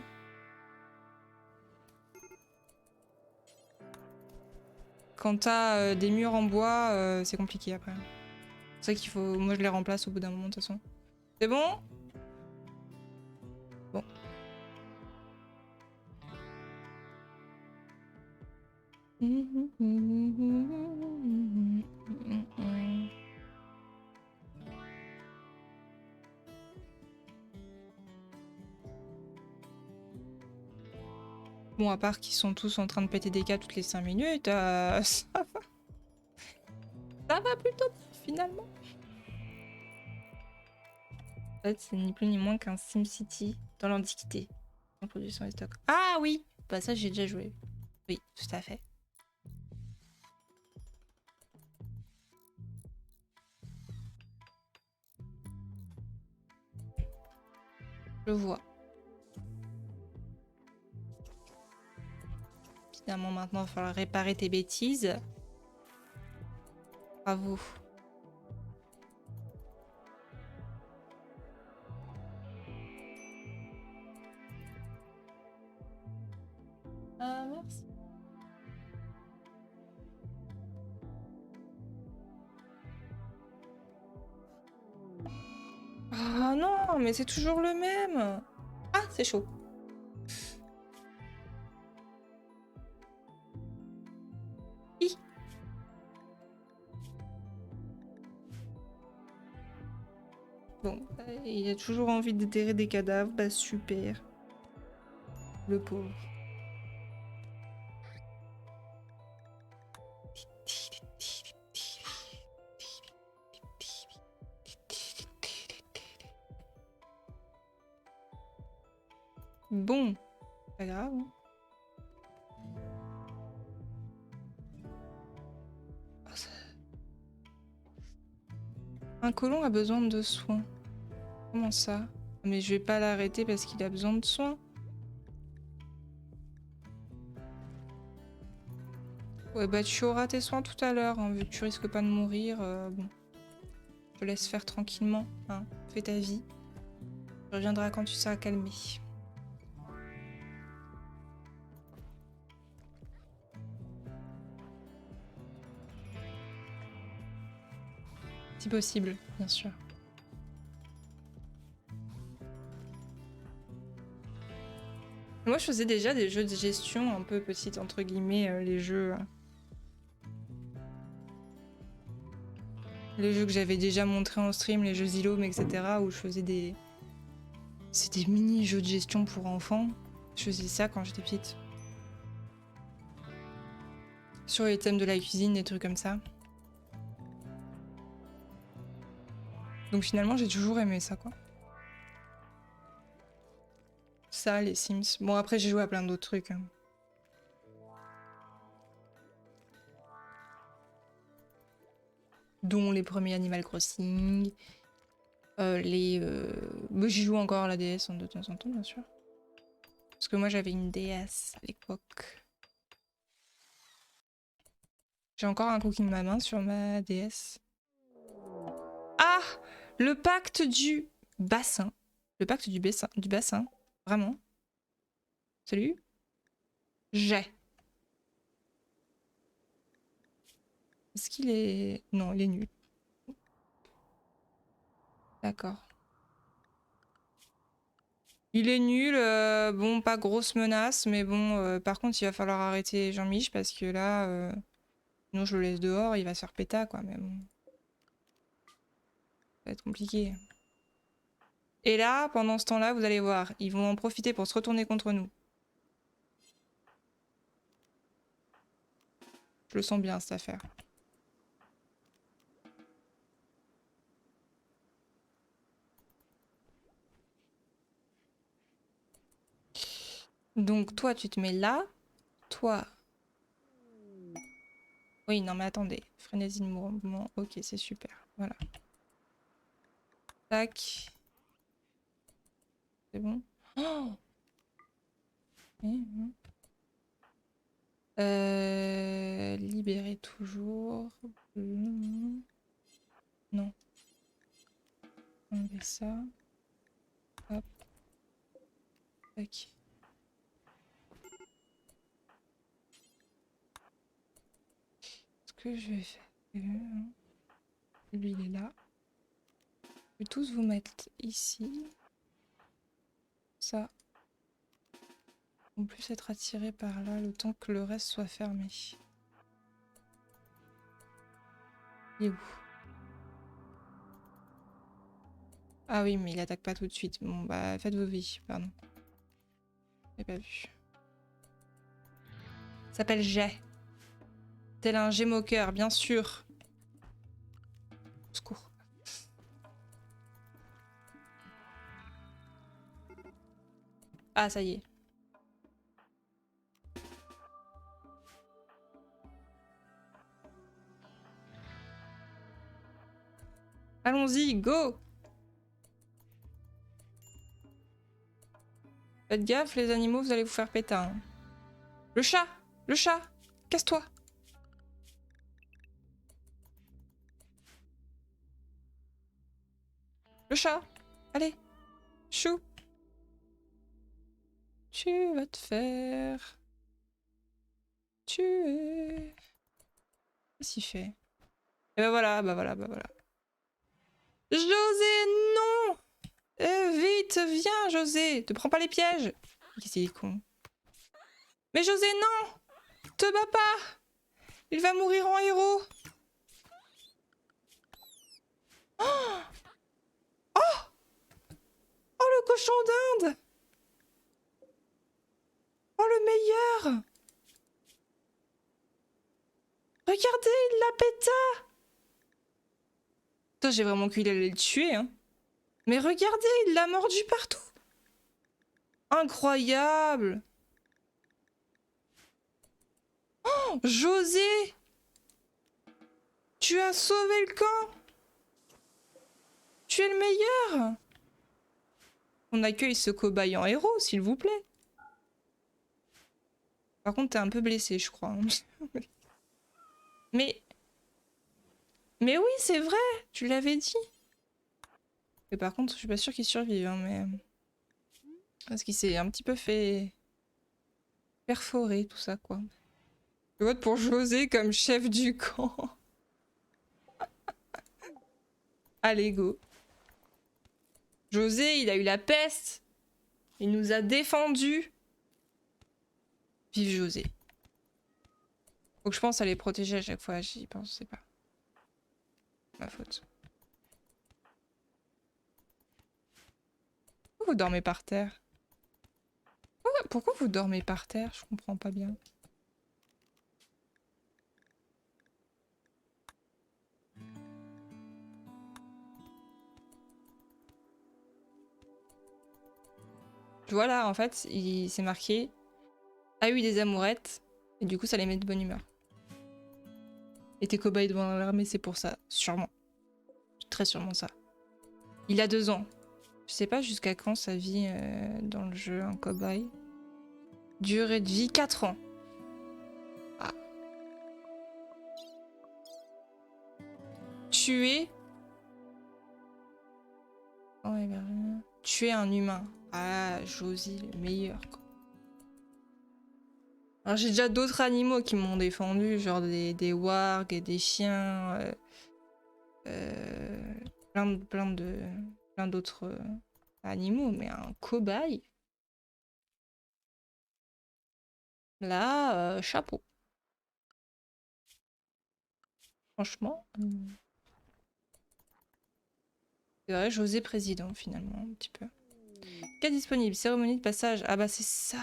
Quand t'as des murs en bois, c'est compliqué après. C'est vrai qu'il faut... Moi, je les remplace au bout d'un moment, de toute façon. C'est bon? Bon. Bon, à part qu'ils sont tous en train de péter des câbles toutes les 5 minutes, ça va. Ça va plutôt bien, finalement. En fait, c'est ni plus ni moins qu'un SimCity dans l'Antiquité. En production et stock. Ah oui! Bah ça, j'ai déjà joué. Oui, tout à fait. Je vois. Finalement, maintenant, il va falloir réparer tes bêtises. Bravo. Ah, merci. Ah non, mais c'est toujours le même. Ah, c'est chaud. Hi. Bon, il a toujours envie de déterrer des cadavres. Bah super. Le pauvre. Bon, pas grave. Hein. Oh, ça... Un colon a besoin de soins. Comment ça? Mais je vais pas l'arrêter parce qu'il a besoin de soins. Ouais, bah tu auras tes soins tout à l'heure, hein, vu que tu risques pas de mourir. Bon, je te laisse faire tranquillement, hein. Fais ta vie. Tu reviendras quand tu seras calmé. Si possible, bien sûr. Moi, je faisais déjà des jeux de gestion un peu petites, entre guillemets, les jeux... Les jeux que j'avais déjà montrés en stream, les jeux Zilome, etc. où je faisais des... C'est des mini-jeux de gestion pour enfants. Je faisais ça quand j'étais petite. Sur les thèmes de la cuisine, des trucs comme ça. Donc finalement, j'ai toujours aimé ça, quoi. Ça, les Sims. Bon, après, j'ai joué à plein d'autres trucs. Hein. Dont les premiers Animal Crossing. Moi, j'y joue encore à la DS de temps en temps, bien sûr. Parce que moi, j'avais une DS à l'époque. J'ai encore un cookie de ma main sur ma DS. Ah! Le pacte du bassin. Le pacte du bassin. Vraiment. Salut. J'ai. Est-ce qu'il est... Non, il est nul. D'accord. Il est nul, bon, pas grosse menace, mais bon, par contre, il va falloir arrêter Jean-Mich parce que là, sinon je le laisse dehors, il va se faire péta, quoi, mais bon. Ça va être compliqué. Et là, pendant ce temps-là, vous allez voir, ils vont en profiter pour se retourner contre nous. Je le sens bien, cette affaire. Donc, toi, tu te mets là. Toi... Oui, non, mais attendez. Frénésie de mouvement. Ok, c'est super. Voilà. Tac. C'est bon. Oh libérer toujours. Non. Enlever ça. Hop. Tac. Ce que je vais faire... Lui, il est là. Je vais tous vous mettre ici. Ça. On peut plus être attiré par là le temps que le reste soit fermé. Il est où? Ah oui, mais il attaque pas tout de suite. Bon, bah, faites vos vies, pardon. J'ai pas vu. Ça s'appelle jet. Tel un gémoqueur, bien sûr. Au secours. Ah, ça y est. Allons-y, go! Faites gaffe, les animaux, vous allez vous faire péter. Hein. Le chat! Le chat! Casse-toi! Le chat! Allez! Chou! Tu vas te faire... tuer. Qu'est-ce qu'il fait? Et bah voilà, bah voilà, bah voilà. José, non! Vite, viens, José! Te prends pas les pièges! Qu'est-ce qu'il est con? Mais José, non! Te bats pas! Il va mourir en héros! Oh! Oh! Oh, le cochon d'Inde! Oh, le meilleur! Regardez, il l'a péta! Putain, j'ai vraiment cru qu'il allait le tuer, hein. Mais regardez, il l'a mordu partout! Incroyable! Oh, José! Tu as sauvé le camp! Tu es le meilleur! On accueille ce cobaye en héros, s'il vous plaît. Par contre, t'es un peu blessé, je crois. Mais... Mais oui, c'est vrai! Tu l'avais dit! Et par contre, je suis pas sûre qu'il survive, hein, mais... Parce qu'il s'est un petit peu fait... perforer, tout ça, quoi. Je vote pour José comme chef du camp. Allez, go. José, il a eu la peste. Il nous a défendus. Vive José. Faut que je pense à les protéger à chaque fois, j'y pensais pas. Ma faute. Pourquoi vous dormez par terre? Pourquoi vous dormez par terre? Je comprends pas bien. Voilà, en fait, il s'est marqué a eu des amourettes et du coup ça les met de bonne humeur. Et tes cobayes devant l'armée, c'est pour ça, sûrement. Très sûrement ça. Il a 2 ans. Je sais pas jusqu'à quand sa vie dans le jeu, un cobaye. Durée de vie, 4 ans. Ah. Tué. Oh, hébergement. Tuer un humain. Ah, Josie, le meilleur, quoi. Alors, j'ai déjà d'autres animaux qui m'ont défendu, genre des wargs et des chiens. Plein d'autres animaux, mais un cobaye. Là, chapeau. Franchement. C'est vrai, José président, finalement, un petit peu. Cas disponible, cérémonie de passage. Ah bah c'est ça.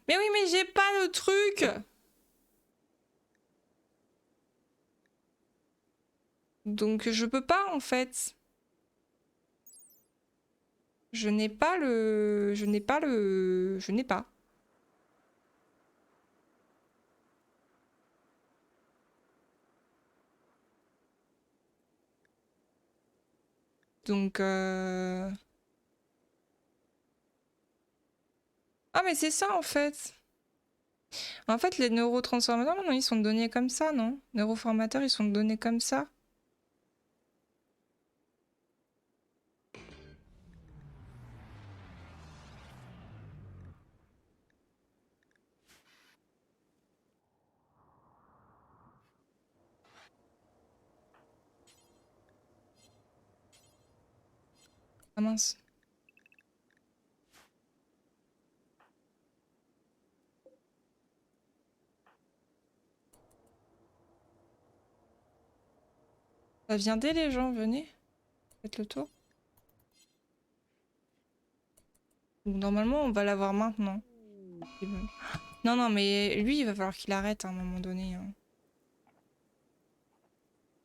Mais oui, mais j'ai pas le truc. Donc je peux pas en fait. Je n'ai pas le... Je n'ai pas le... Je n'ai pas. Donc Ah mais c'est ça en fait. En fait les neurotransformateurs, non, ils sont donnés comme ça, non? Neuroformateurs, ils sont donnés comme ça. Ah mince. Ça vient dès les gens, venez. Faites le tour. Donc, normalement, on va l'avoir maintenant. Non, non, mais lui, il va falloir qu'il arrête à un moment donné. Hein.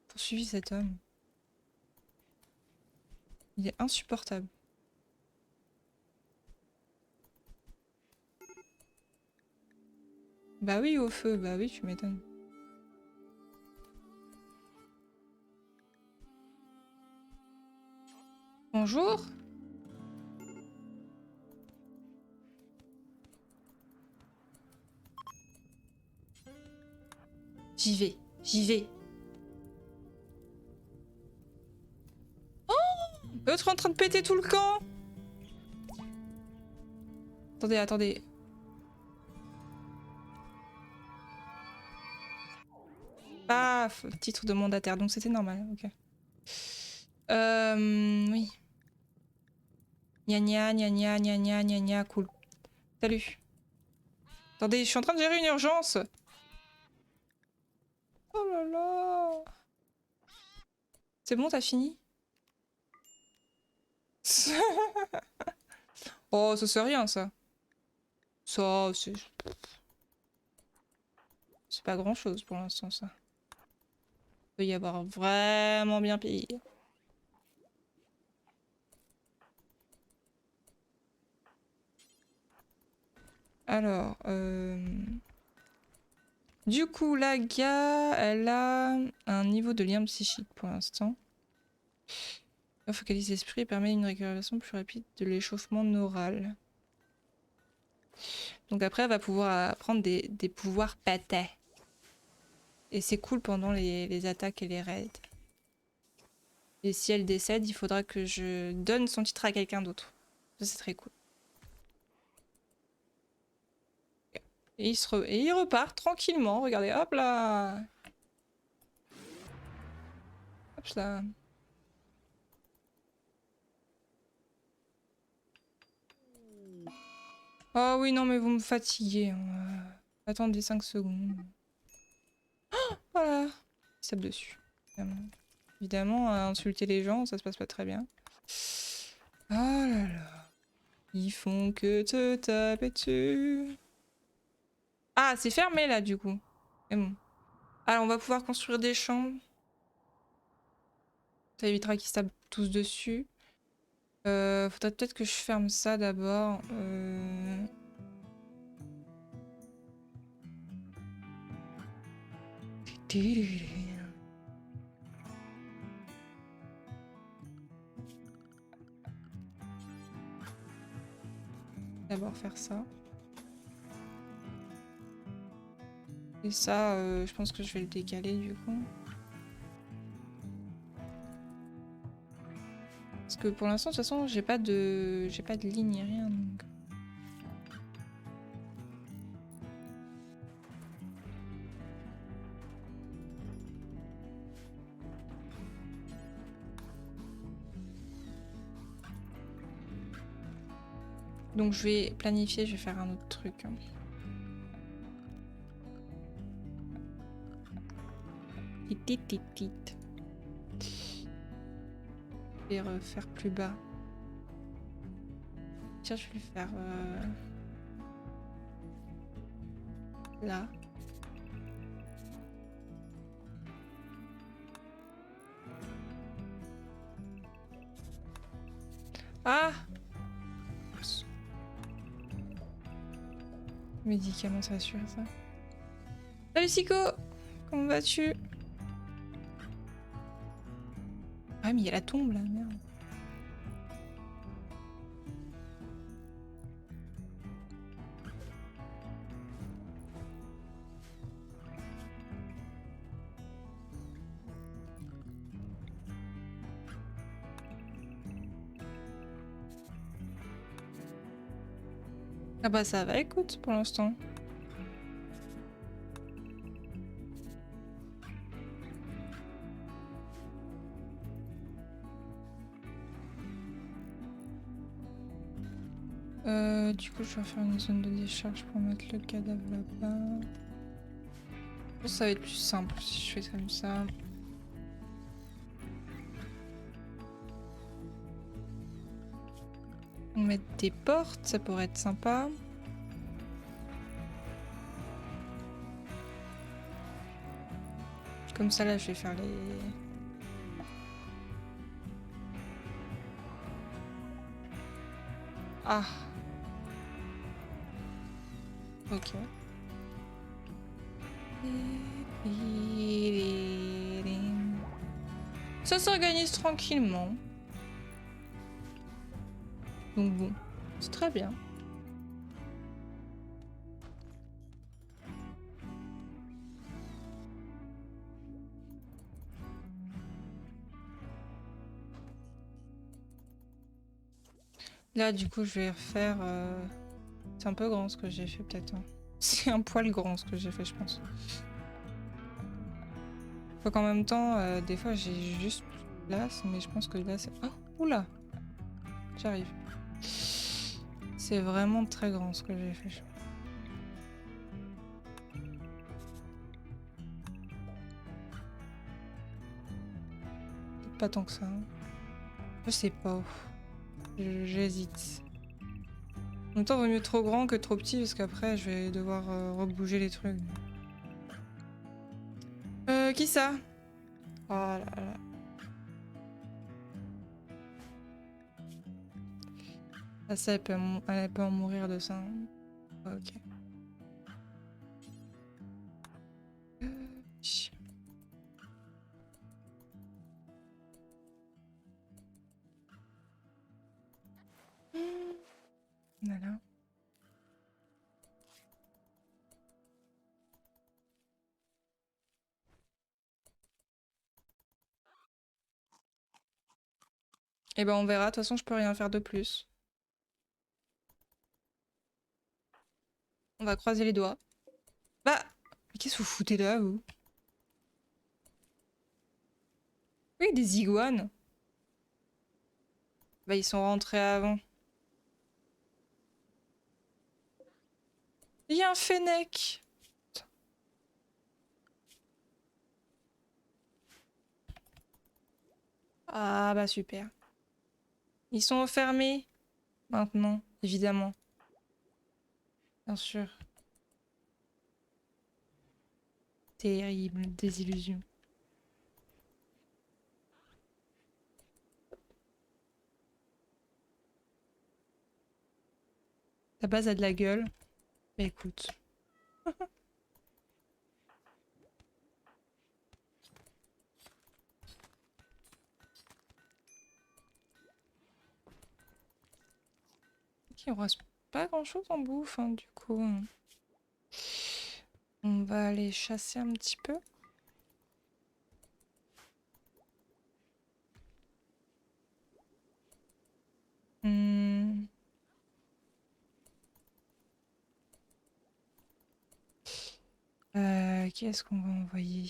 Poursuivi cet homme. Il est insupportable. Bah oui, au feu, bah oui, tu m'étonnes. Bonjour. J'y vais, j'y vais. Oh, l'autre est en train de péter tout le camp. Attendez, attendez. Paf, titre de mandataire, donc c'était normal, ok. Oui. Gna gna gna gna gna gna gna gna, cool. Salut. Attendez, je suis en train de gérer une urgence. Oh là là. C'est bon, t'as fini? Oh, ça c'est rien, ça. Ça, c'est... C'est pas grand-chose pour l'instant, ça. Il peut y avoir vraiment bien pire. Alors, du coup, la Ga, elle a un niveau de lien psychique pour l'instant. Focalise l'esprit et permet une récupération plus rapide de l'échauffement neural. Donc après, elle va pouvoir apprendre des pouvoirs pétés. Et c'est cool pendant les attaques et les raids. Et si elle décède, il faudra que je donne son titre à quelqu'un d'autre. Ça, c'est très cool. Et il repart tranquillement. Regardez, hop là. Hop là. Oh oui, non, mais vous me fatiguez. Hein. Attendez 5 secondes. Oh, voilà. Il tape dessus. Évidemment. Évidemment, à insulter les gens, ça se passe pas très bien. Oh là là. Ils font que te taper dessus. Ah, c'est fermé là, du coup. C'est bon. Alors, on va pouvoir construire des chambres. Ça évitera qu'ils se tapent tous dessus. Faudrait peut-être que je ferme ça d'abord. D'abord faire ça. Et ça, je pense que je vais le décaler du coup. Parce que pour l'instant, de toute façon, j'ai pas de ligne, rien. Donc... Donc je vais planifier, je vais faire un autre truc. Titit. Je vais refaire plus bas. Tiens, je vais le faire là. Ah! Médicaments, ça assure ça. Salut Sico! Comment vas-tu? Ah mais il y a la tombe là, merde. Ah bah ça va, écoute, pour l'instant. Du coup, je vais faire une zone de décharge pour mettre le cadavre là-bas. Je pense que ça va être plus simple si je fais comme ça. Mettre des portes, ça pourrait être sympa. Comme ça, là, je vais faire les... Ah. Ok. Ça s'organise tranquillement. Donc bon, c'est très bien. Là, du coup, je vais refaire... C'est un peu grand ce que j'ai fait, peut-être. Hein. C'est un poil grand ce que j'ai fait, je pense. Faut qu'en même temps, des fois, j'ai juste plus de place, mais je pense que là, c'est... Oh, oula! J'arrive. C'est vraiment très grand ce que j'ai fait, je pense. Pas tant que ça. Hein. Je sais pas. J'hésite. En même temps, vaut mieux trop grand que trop petit, parce qu'après, je vais devoir rebouger les trucs. Qui ça? Oh là là. Ah, ça, elle peut en mourir de ça. Hein. Ok. Voilà. Et ben on verra, de toute façon je peux rien faire de plus. On va croiser les doigts. Bah, mais qu'est-ce que vous foutez là, vous? Oui, des iguanes. Bah ils sont rentrés avant. Il y a un fennec. Ah bah super. Ils sont enfermés maintenant, évidemment. Bien sûr. Terrible désillusion. Ta base a de la gueule. Mais écoute. Ok, on reste pas grand chose en bouffe, hein, du coup. On va aller chasser un petit peu. Qui est-ce qu'on va envoyer?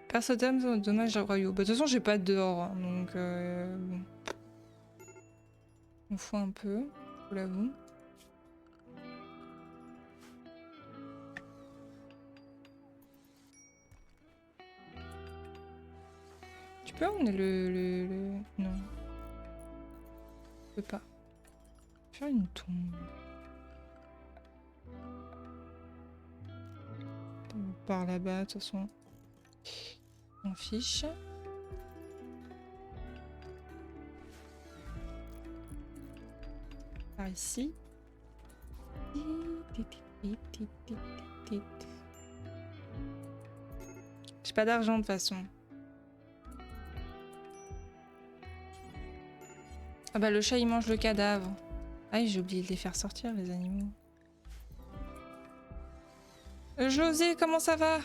Perce d'âme, dommage à royaume. Bah, de toute façon, j'ai pas d'or, hein, donc bon. On fout un peu, je l'avoue. Tu peux emmener le... Non. Je peux pas. Faire une tombe. Par là-bas, de toute façon. On fiche. Par ici. J'ai pas d'argent de toute façon. Ah bah le chat il mange le cadavre. Ah j'ai oublié de les faire sortir les animaux. José, comment ça va?